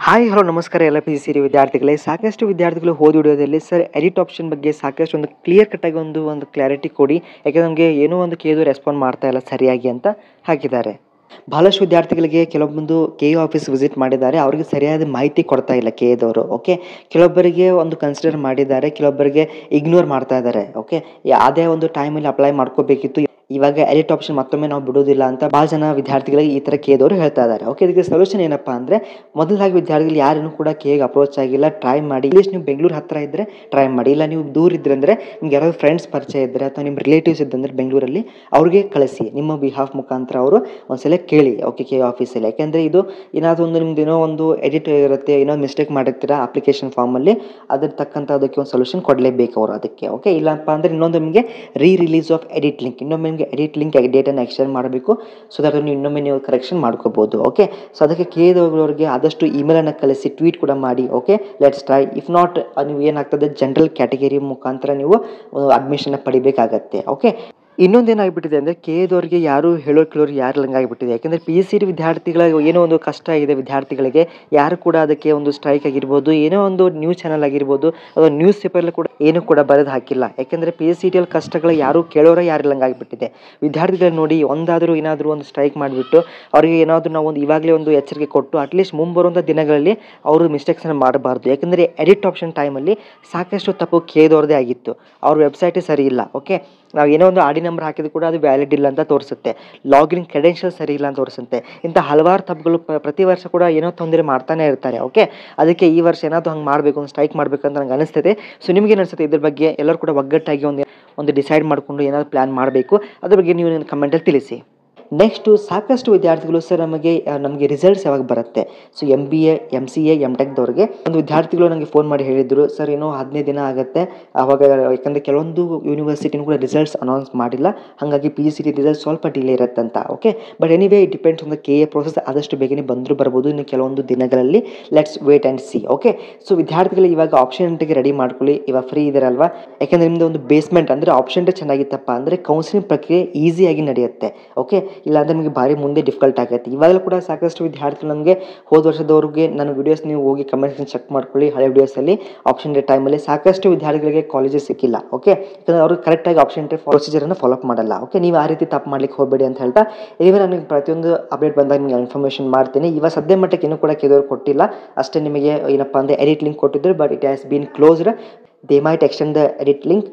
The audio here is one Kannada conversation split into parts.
ಹಾಯ್ ಹಲೋ ನಮಸ್ಕಾರ ಎಲ್ಲ ಪಿ ಸಿ ವಿದ್ಯಾರ್ಥಿಗಳೇ. ಸಾಕಷ್ಟು ವಿದ್ಯಾರ್ಥಿಗಳು ಹೋದ ವಿಡಿಯೋದಲ್ಲಿ ಸರ್ ಎಡಿಟ್ ಆಪ್ಷನ್ ಬಗ್ಗೆ ಸಾಕಷ್ಟು ಒಂದು ಕ್ಲಿಯರ್ ಕಟ್ಟಾಗಿ ಒಂದು ಕ್ಲಾರಿಟಿ ಕೊಡಿ, ಯಾಕೆ ನಮಗೆ ಏನೋ ಒಂದು ಕೇದು ರೆಸ್ಪಾಂಡ್ ಮಾಡ್ತಾ ಇಲ್ಲ ಸರಿಯಾಗಿ ಅಂತ ಹಾಕಿದ್ದಾರೆ. ಬಹಳಷ್ಟು ವಿದ್ಯಾರ್ಥಿಗಳಿಗೆ ಕೆಲವೊಂದು ಕೆ ಆಫೀಸ್ ವಿಸಿಟ್ ಮಾಡಿದ್ದಾರೆ, ಅವರಿಗೆ ಸರಿಯಾದ ಮಾಹಿತಿ ಕೊಡ್ತಾ ಇಲ್ಲ ಕೆ ಎದವರು. ಓಕೆ, ಕೆಲವೊಬ್ಬರಿಗೆ ಒಂದು ಕನ್ಸಿಡರ್ ಮಾಡಿದ್ದಾರೆ, ಕೆಲವೊಬ್ಬರಿಗೆ ಇಗ್ನೋರ್ ಮಾಡ್ತಾ ಇದ್ದಾರೆ. ಓಕೆ, ಯಾವುದೇ ಒಂದು ಟೈಮಲ್ಲಿ ಅಪ್ಲೈ ಮಾಡ್ಕೋಬೇಕಿತ್ತು, ಇವಾಗ ಎಡಿಟ್ ಆಪ್ಷನ್ ಮತ್ತೊಮ್ಮೆ ನಾವು ಬಿಡೋದಿಲ್ಲ ಅಂತ ಭಾಳ ಜನ ವಿದ್ಯಾರ್ಥಿಗಳಿಗೆ ಈ ಥರ ಕೇದವರು ಹೇಳ್ತಾ ಇದ್ದಾರೆ. ಓಕೆ, ಇದಕ್ಕೆ ಸೊಲ್ಯೂಷನ್ ಏನಪ್ಪ ಅಂದರೆ, ಮೊದಲಾಗಿ ವಿದ್ಯಾರ್ಥಿಗಳು ಯಾರನ್ನು ಕೂಡ ಕೇಗೆ ಅಪ್ರೋಚ್ ಆಗಿಲ್ಲ, ಟ್ರೈ ಮಾಡಿ. ಇಲ್ಲಿಷ್ಟು ನೀವು ಬೆಂಗಳೂರು ಹತ್ತಿರ ಇದ್ದರೆ ಟ್ರೈ ಮಾಡಿ, ಇಲ್ಲ ನೀವು ದೂರ ಇದ್ರೆ ಅಂದರೆ ನಿಮ್ಗೆ ಯಾರಾದ್ರು ಫ್ರೆಂಡ್ಸ್ ಪರಿಚಯ ಇದ್ದರೆ ಅಥವಾ ನಿಮ್ಮ ರಿಲೇಟಿವ್ಸ್ ಇದ್ದಂದ್ರೆ ಬೆಂಗಳೂರಲ್ಲಿ ಅವ್ರಿಗೆ ಕಳಿಸಿ, ನಿಮ್ಮ ಬಿಹಾಫ್ ಮುಖಾಂತರ ಅವರು ಒಂದ್ಸಲ ಕೇಳಿ. ಓಕೆ, ಕೆ ಆಫೀಸಲ್ಲಿ. ಯಾಕೆಂದರೆ ಇದು ಏನಾದರೂ ಒಂದು ನಿಮ್ದು ಏನೋ ಒಂದು ಎಡಿಟ್ ಇರುತ್ತೆ, ಏನೋ ಮಿಸ್ಟೇಕ್ ಮಾಡಿರ್ತೀರಾ ಅಪ್ಲಿಕೇಶನ್ ಫಾರ್ಮಲ್ಲಿ, ಅದ್ರ ತಕ್ಕಂಥ ಅದಕ್ಕೆ ಒಂದು ಸೊಲ್ಯೂಷನ್ ಕೊಡಲೇಬೇಕು ಅವರು ಅದಕ್ಕೆ. ಓಕೆ, ಇಲ್ಲಪ್ಪ ಅಂದರೆ ಇನ್ನೊಂದು ನಿಮಗೆ ರಿಲೀಸ್ ಆಫ್ ಎಡಿಟ್ ಲಿಂಕ್, ಇನ್ನೊಮ್ಮೆ ನಿಮಗೆ ಎಡಿಟ್ ಲಿಂಕ್ ಡೇಟನ್ನು ಎಕ್ಸ್ಚೇಂಜ್ ಮಾಡಬೇಕು, ಸೊ ದಟ್ ನೀವು ಇನ್ನೊಮ್ಮೆ ನೀವು ಕರೆಕ್ಷನ್ ಮಾಡ್ಕೋಬೋದು. ಓಕೆ, ಸೊ ಅದಕ್ಕೆ ಕೇದವರಿಗೆ ಆದಷ್ಟು ಇಮೇಲನ್ನು ಕಳಿಸಿ, ಟ್ವೀಟ್ ಕೂಡ ಮಾಡಿ. Okay, let's try. If not, ನೀವು ಏನಾಗ್ತದೆ ಜನರಲ್ ಕ್ಯಾಟಗರಿ ಮುಖಾಂತರ ನೀವು ಅಡ್ಮಿಷನ್ನ ಪಡಿಬೇಕಾಗತ್ತೆ. ಓಕೆ, ಇನ್ನೊಂದೇನಾಗಿಬಿಟ್ಟಿದೆ ಅಂದರೆ ಕೇದವ್ರಿಗೆ ಯಾರು ಕೇಳೋರು ಯಾರು ಆಗಿಬಿಟ್ಟಿದೆ. ಯಾಕೆಂದರೆ ಪಿ ಎಸ್ ಸಿ ವಿದ್ಯಾರ್ಥಿಗಳ ಏನೋ ಒಂದು ಕಷ್ಟ ಇದೆ ವಿದ್ಯಾರ್ಥಿಗಳಿಗೆ, ಯಾರು ಕೂಡ ಅದಕ್ಕೆ ಒಂದು ಸ್ಟ್ರೈಕ್ ಆಗಿರ್ಬೋದು, ಏನೋ ಒಂದು ನ್ಯೂಸ್ ಚಾನಲ್ ಆಗಿರ್ಬೋದು ಅಥವಾ ನ್ಯೂಸ್ ಪೇಪರಲ್ಲಿ ಕೂಡ ಏನು ಕೂಡ ಬರೆದು ಹಾಕಿಲ್ಲ. ಯಾಕೆಂದರೆ ಪಿ ಎಸ್ ಸಿ ಟಿಯಲ್ಲಿ ಕಷ್ಟಗಳು ಯಾರು ಕೇಳೋರ ಆಗಿಬಿಟ್ಟಿದೆ. ವಿದ್ಯಾರ್ಥಿಗಳು ನೋಡಿ ಒಂದಾದರೂ ಏನಾದರೂ ಒಂದು ಸ್ಟ್ರೈಕ್ ಮಾಡಿಬಿಟ್ಟು ಅವರಿಗೆ ಏನಾದರೂ ನಾವು ಒಂದು ಇವಾಗಲೇ ಒಂದು ಎಚ್ಚರಿಕೆ ಕೊಟ್ಟು ಅಟ್ಲೀಸ್ಟ್ ಮುಂಬರುವಂಥ ದಿನಗಳಲ್ಲಿ ಅವರು ಮಿಸ್ಟೇಕ್ಸನ್ನು ಮಾಡಬಾರ್ದು. ಯಾಕೆಂದರೆ ಎಡಿಟ್ ಆಪ್ಷನ್ ಟೈಮಲ್ಲಿ ಸಾಕಷ್ಟು ತಪ್ಪು ಕೇದವ್ರದ್ದೇ ಆಗಿತ್ತು, ಅವ್ರ ವೆಬ್ಸೈಟೇ ಸರಿ ಇಲ್ಲ. ಓಕೆ, ನಾವು ಏನೋ ಒಂದು ಆಡಿ ನಂಬರ್ ಹಾಕಿದ್ರು ಕೂಡ ಅದು ವ್ಯಾಲಿಡ್ ಇಲ್ಲ ಅಂತ ತೋರಿಸುತ್ತೆ, ಲಾಗಿನ್ ಕ್ರೆಡೆನ್ಷಿಯಲ್ ಸರಿ ಇಲ್ಲ ಅಂತ ತೋರಿಸುತ್ತೆ. ಇಂಥ ಹಲವಾರು ತಪ್ಪುಗಳು ಪ್ರತಿ ವರ್ಷ ಕೂಡ ಏನೋ ತೊಂದರೆ ಮಾಡ್ತಾನೆ ಇರ್ತಾರೆ. ಓಕೆ, ಅದಕ್ಕೆ ಈ ವರ್ಷ ಏನಾದರೂ ಹಂಗೆ ಮಾಡಬೇಕು, ಒಂದು ಸ್ಟ್ರೈಕ್ ಮಾಡಬೇಕು ಅಂತ ನಂಗೆ ಅನಿಸ್ತದೆ. ಸೊ ನಿಮಗೇನು ಅನಿಸುತ್ತೆ ಇದ್ರ ಬಗ್ಗೆ? ಎಲ್ಲರೂ ಕೂಡ ಒಗ್ಗಟ್ಟಾಗಿ ಒಂದು ಡಿಸೈಡ್ ಮಾಡಿಕೊಂಡು ಏನಾದರೂ ಪ್ಲ್ಯಾನ್ ಮಾಡಬೇಕು, ಅದ್ರ ಬಗ್ಗೆ ನೀವು ನನ್ನ ಕಮೆಂಟಲ್ಲಿ ತಿಳಿಸಿ. ನೆಕ್ಸ್ಟು ಸಾಕಷ್ಟು ವಿದ್ಯಾರ್ಥಿಗಳು ಸರ್ ನಮಗೆ ರಿಸಲ್ಟ್ಸ್ ಯಾವಾಗ ಬರುತ್ತೆ, ಸೊ MBA MCA MTechದವ್ರಿಗೆ ಒಂದು ವಿದ್ಯಾರ್ಥಿಗಳು ನನಗೆ ಫೋನ್ ಮಾಡಿ ಹೇಳಿದರು, ಸರ್ ಏನೋ 15 ದಿನ ಆಗುತ್ತೆ ಆವಾಗ, ಯಾಕಂದರೆ ಕೆಲವೊಂದು ಯೂನಿವರ್ಸಿಟಿನೂ ಕೂಡ ರಿಸಲ್ಟ್ಸ್ ಅನೌನ್ಸ್ ಮಾಡಿಲ್ಲ, ಹಾಗಾಗಿ PUC ರಿಸಲ್ಟ್ ಸ್ವಲ್ಪ ಡಿಲೇ ಇರುತ್ತಂತ. Okay, but anyway it depends on the KA process, ಆದಷ್ಟು ಬೇಗನೆ ಬರ್ಬೋದು ಇನ್ನು ಕೆಲವೊಂದು ದಿನಗಳಲ್ಲಿ. Let's wait and see. Okay, so ವಿದ್ಯಾರ್ಥಿಗಳು ಇವಾಗ ಆಪ್ಷನ್ಗೆ ರೆಡಿ ಮಾಡ್ಕೊಳ್ಳಿ, ಇವಾಗ ಫ್ರೀ ಇದ್ದಾರಲ್ವಾ. ಯಾಕೆಂದರೆ ನಿಮ್ಮದು ಒಂದು ಬೇಸ್ಮೆಂಟ್ ಅಂದರೆ ಆಪ್ಷನ್ ಚೆನ್ನಾಗಿತ್ತಪ್ಪ ಅಂದರೆ ಕೌನ್ಸಿಲಿಂಗ್ ಪ್ರಕ್ರಿಯೆ ಈಸಿಯಾಗಿ ನಡೆಯುತ್ತೆ. ಓಕೆ, ಇಲ್ಲಾಂದರೆ ನಿಮಗೆ ಭಾರಿ ಮುಂದೆ ಡಿಫಿಕಲ್ಟ್ ಆಗುತ್ತೆ. ಇವಾಗಲೂ ಕೂಡ ಸಾಕಷ್ಟು ವಿದ್ಯಾರ್ಥಿಗಳು ನಮಗೆ ಹೋದ ವರ್ಷದವ್ರಿಗೆ ನನ್ನ ವಿಡಿಯೋಸ್ ನೀವು ಹೋಗಿ ಕಮೆಂಟ್ಸ್ ಚೆಕ್ ಮಾಡ್ಕೊಳ್ಳಿ, ಹಳೆ ವಿಡಿಯೋಸಲ್ಲಿ ಆಪ್ಷನ್ ಡೇ ಟೈಮಲ್ಲಿ ಸಾಕಷ್ಟು ವಿದ್ಯಾರ್ಥಿಗಳಿಗೆ ಕಾಲೇಜಸ್ ಸಿಕ್ಕಿಲ್ಲ. ಓಕೆ, ಯಾಕಂದರೆ ಅವರು ಕರೆಕ್ಟಾಗಿ ಆಪ್ಷನ್ ಡೇ ಪ್ರೊಸೀಜರನ್ನು ಫಾಲೋಅಪ್ ಮಾಡಲ್ಲ. ಓಕೆ, ನೀವು ಆ ರೀತಿ ತಪ್ಪು ಮಾಡ್ಲಿಕ್ಕೆ ಹೋಗಬೇಡಿ ಅಂತ ಹೇಳ್ತಾ, ಇವಾಗ ನನಗೆ ಪ್ರತಿಯೊಂದು ಅಪ್ಡೇಟ್ ಬಂದಾಗ ನಿಮಗೆ ಇನ್ಫಾರ್ಮೇಷನ್ ಮಾಡ್ತೀನಿ. ಇವಾಗ ಸದ್ಯ ಮಟ್ಟಕ್ಕೆ ಇನ್ನೂ ಕೂಡ ಕೇದವ್ರು ಕೊಟ್ಟಿಲ್ಲ, ಅಷ್ಟೇ ನಿಮಗೆ ಏನಪ್ಪ ಅಂದರೆ ಎಡಿಟ್ ಲಿಂಕ್ ಕೊಟ್ಟಿದ್ರು, but it has been closed. They might extend the edit link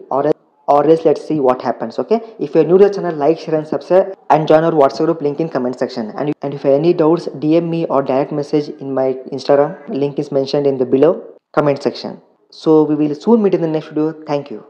or else let's see what happens. Okay, if you're new to the channel, like, share and subscribe and join our WhatsApp group, link in comment section. And if you have any doubts, DM me or direct message in my Instagram, link is mentioned in the below comment section. So we will soon meet in the next video. Thank you.